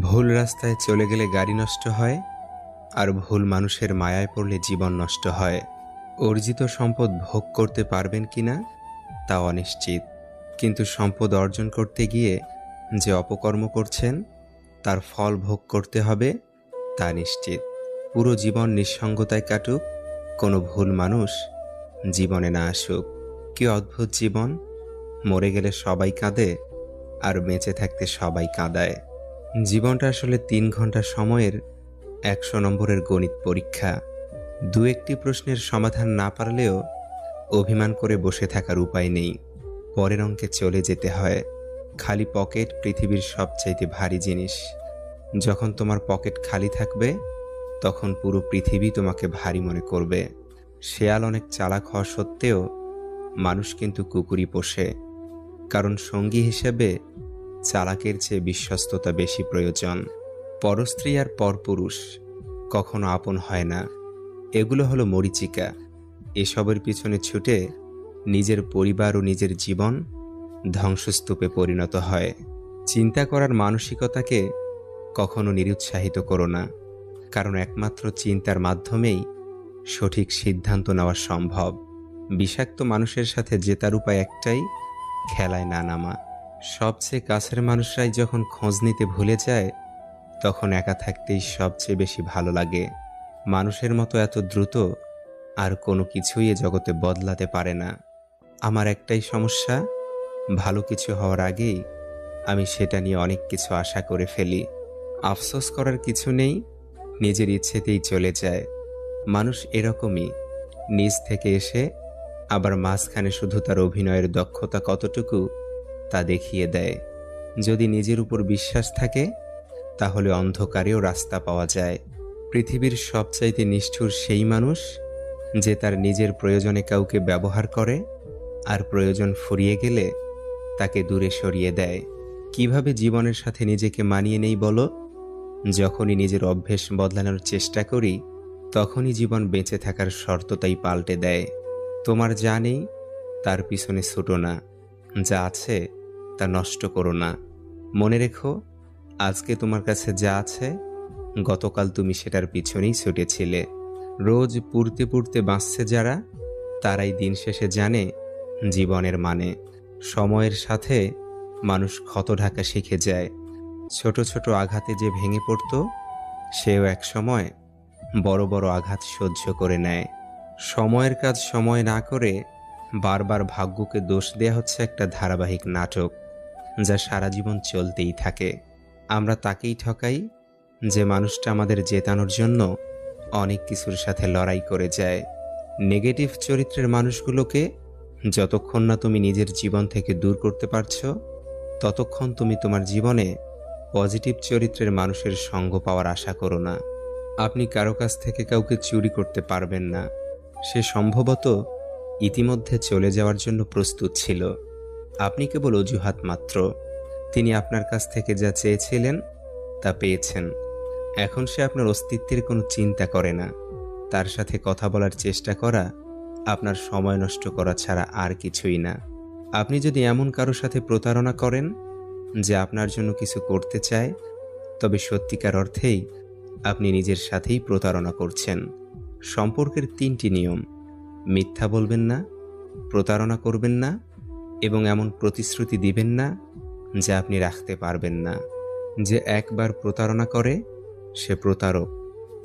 ভুল রাস্তায় চলে গেলে গাড়ি নষ্ট হয়, আর ভুল মানুষের মায়ায় পড়লে জীবন নষ্ট হয়। অর্জিত সম্পদ ভোগ করতে পারবেন কিনা তা অনিশ্চিত, কিন্তু সম্পদ অর্জন করতে গিয়ে যে অপকর্ম করছেন তার ফল ভোগ করতে হবে তা নিশ্চিত। পুরো জীবন নিঃসঙ্গতায় কাটুক, কোনো ভুল মানুষ জীবনে না আসুক। কি অদ্ভুত জীবন! মরে গেলে সবাই কাঁদে, আর বেঁচে থাকতে সবাই কাঁদায়। জীবনটা আসলে 3 ঘন্টা সময়ের 100 নম্বরের গণিত পরীক্ষা। দু একটি প্রশ্নের সমাধান না পারলেও অভিমান করে বসে থাকার উপায় নেই। পরের অঙ্কে চলে যেতে হয়। খালি পকেট পৃথিবীর সবচাইতে ভারী জিনিস। যখন তোমার পকেট খালি থাকবে তখন পুরো পৃথিবী তোমাকে ভারী মনে করবে। শেয়াল অনেক চালাক হওয়া সত্ত্বেও মানুষ কিন্তু কুকুরই পোষে, কারণ সঙ্গী হিসেবে চালাকের চেয়ে বিশ্বস্ততা বেশি প্রয়োজন। পরস্ত্রী আর পরপুরুষ কখনো আপন হয় না। এগুলো হলো মরীচিকা। এসবের পিছনে ছুটে নিজের পরিবার ও নিজের জীবন ধ্বংসস্তূপে পরিণত হয়। চিন্তা করার মানসিকতাকে কখনো নিরুৎসাহিত করো না, কারণ একমাত্র চিন্তার মাধ্যমেই সঠিক সিদ্ধান্ত নেওয়া সম্ভব। বিষাক্ত মানুষের সাথে জেতার উপায় একটাই, খেলায় না নামা। সবচেয়ে কাছের মানুষরাই যখন খোঁজ নিতে ভুলে যায় তখন একা থাকতেই সবচেয়ে বেশি ভালো লাগে। মানুষের মতো এত দ্রুত আর কোনো কিছুই এ জগতে বদলাতে পারে না। আমার একটাই সমস্যা, ভালো কিছু হওয়ার আগেই আমি সেটা নিয়ে অনেক কিছু আশা করে ফেলি। আফসোস করার কিছু নেই, নিজের ইচ্ছেতেই চলে যায়। মানুষ এরকমই, নিজ থেকে এসে আবার মাঝখানে শুধু তার অভিনয়ের দক্ষতা কতটুকু তা দেখিয়ে দেয়। যদি নিজের উপর বিশ্বাস থাকে তাহলে অন্ধকারেও রাস্তা পাওয়া যায়। পৃথিবীর সবচাইতে নিষ্ঠুর সেই মানুষ যে তার নিজের প্রয়োজনে কাউকে ব্যবহার করে আর প্রয়োজন ফুরিয়ে গেলে তাকে দূরে সরিয়ে দেয়। কিভাবে জীবনের সাথে নিজেকে মানিয়ে নেই বলো? যখনই নিজের অভ্যেস বদলানোর চেষ্টা করি তখনই জীবন বেঁচে থাকার শর্তটাই পাল্টে দেয়। তোমার যা নেই তার পিছনে ছুটো না, যা আছে তা নষ্ট করো না। মনে রেখো, আজকে তোমার কাছে যা আছে গতকাল তুমি সেটার পিছনেই ছুটেছিলে। রোজ পুড়তে পুড়তে বাঁচছে যারা, তারাই দিন শেষে জানে জীবনের মানে। সময়ের সাথে মানুষ ক্ষত ঢাকা শিখে যায়। ছোট ছোট আঘাতে যে ভেঙে পড়তো সেও এক সময় বড় বড় আঘাত সহ্য করে নেয়। সময়ের কাজ সময় না করে বারবার ভাগ্যকে দোষ দেয়া হচ্ছে একটা ধারাবাহিক নাটক, যা সারা জীবন চলতেই থাকে। আমরা তাকেই ঠকাই যে মানুষটা আমাদের জেতানোর জন্য অনেক কিছুর সাথে লড়াই করে যায়। নেগেটিভ চরিত্রের মানুষগুলোকে যতক্ষণ না তুমি নিজের জীবন থেকে দূর করতে পারছো ততক্ষণ তুমি তোমার জীবনে পজিটিভ চরিত্রের মানুষের সঙ্গ পাওয়ার আশা করো না। আপনি কারো কাছ থেকে কাউকে চুরি করতে পারবেন না। সে সম্ভবত ইতিমধ্যে চলে যাওয়ার জন্য প্রস্তুত ছিল। আপনি কেবল অজুহাত মাত্র। তিনি আপনার কাছ থেকে যা চেয়েছিলেন তা পেয়েছেন। এখন সে আপনার অস্তিত্বের কোনো চিন্তা করে না। তার সাথে কথা বলার চেষ্টা করা আপনার সময় নষ্ট করা ছাড়া আর কিছুই না। আপনি যদি এমন কারো সাথে প্রতারণা করেন যে আপনার জন্য কিছু করতে চায়, তবে সত্যিকার অর্থেই আপনি নিজের সাথেই প্রতারণা করছেন। সম্পর্কের 3টি নিয়ম: মিথ্যা বলবেন না, প্রতারণা করবেন না এবং এমন প্রতিশ্রুতি দিবেন না যা আপনি রাখতে পারবেন না। যে একবার প্রতারণা করে সে প্রতারক,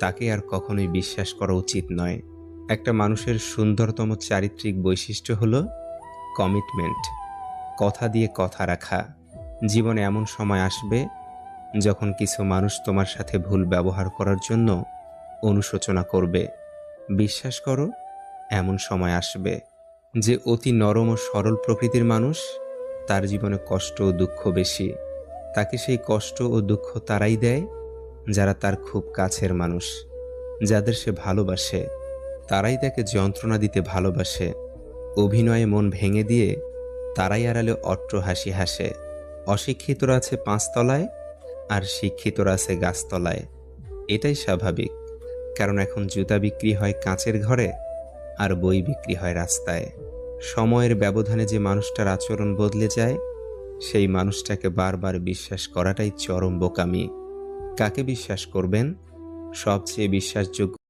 তাকে আর কখনোই বিশ্বাস করা উচিত নয়। একটা মানুষের সুন্দরতম চারিত্রিক বৈশিষ্ট্য হলো কমিটমেন্ট, কথা দিয়ে কথা রাখা। জীবনে এমন সময় আসবে যখন কিছু মানুষ তোমার সাথে ভুল ব্যবহার করার জন্য অনুশোচনা করবে। বিশ্বাস করো, এমন সময় আসবে। যে অতি নরম ও সরল প্রকৃতির মানুষ, তার জীবনে কষ্ট ও দুঃখ বেশি। তাকে সেই কষ্ট ও দুঃখ তারাই দেয় যারা তার খুব কাছের মানুষ। যাদের সে ভালোবাসে তারাই তাকে যন্ত্রণা দিতে ভালোবাসে। অভিনয়ে মন ভেঙে দিয়ে তারাই আড়ালে অট্ট হাসি হাসে। অশিক্ষিতরা আছে 5 তলায় আর শিক্ষিতরা আছে গাছতলায়। এটাই স্বাভাবিক, কারণ এখন জুতা বিক্রি হয় কাঁচের ঘরে আর বই বিক্রি হয় রাস্তায়। সময়ের ব্যবধানে যে মানুষটার আচরণ বদলে যায় সেই মানুষটাকে বারবার বিশ্বাস করাটাই চরম বোকামি। কাকে বিশ্বাস করবেন? সবচেয়ে বিশ্বাসযোগ্য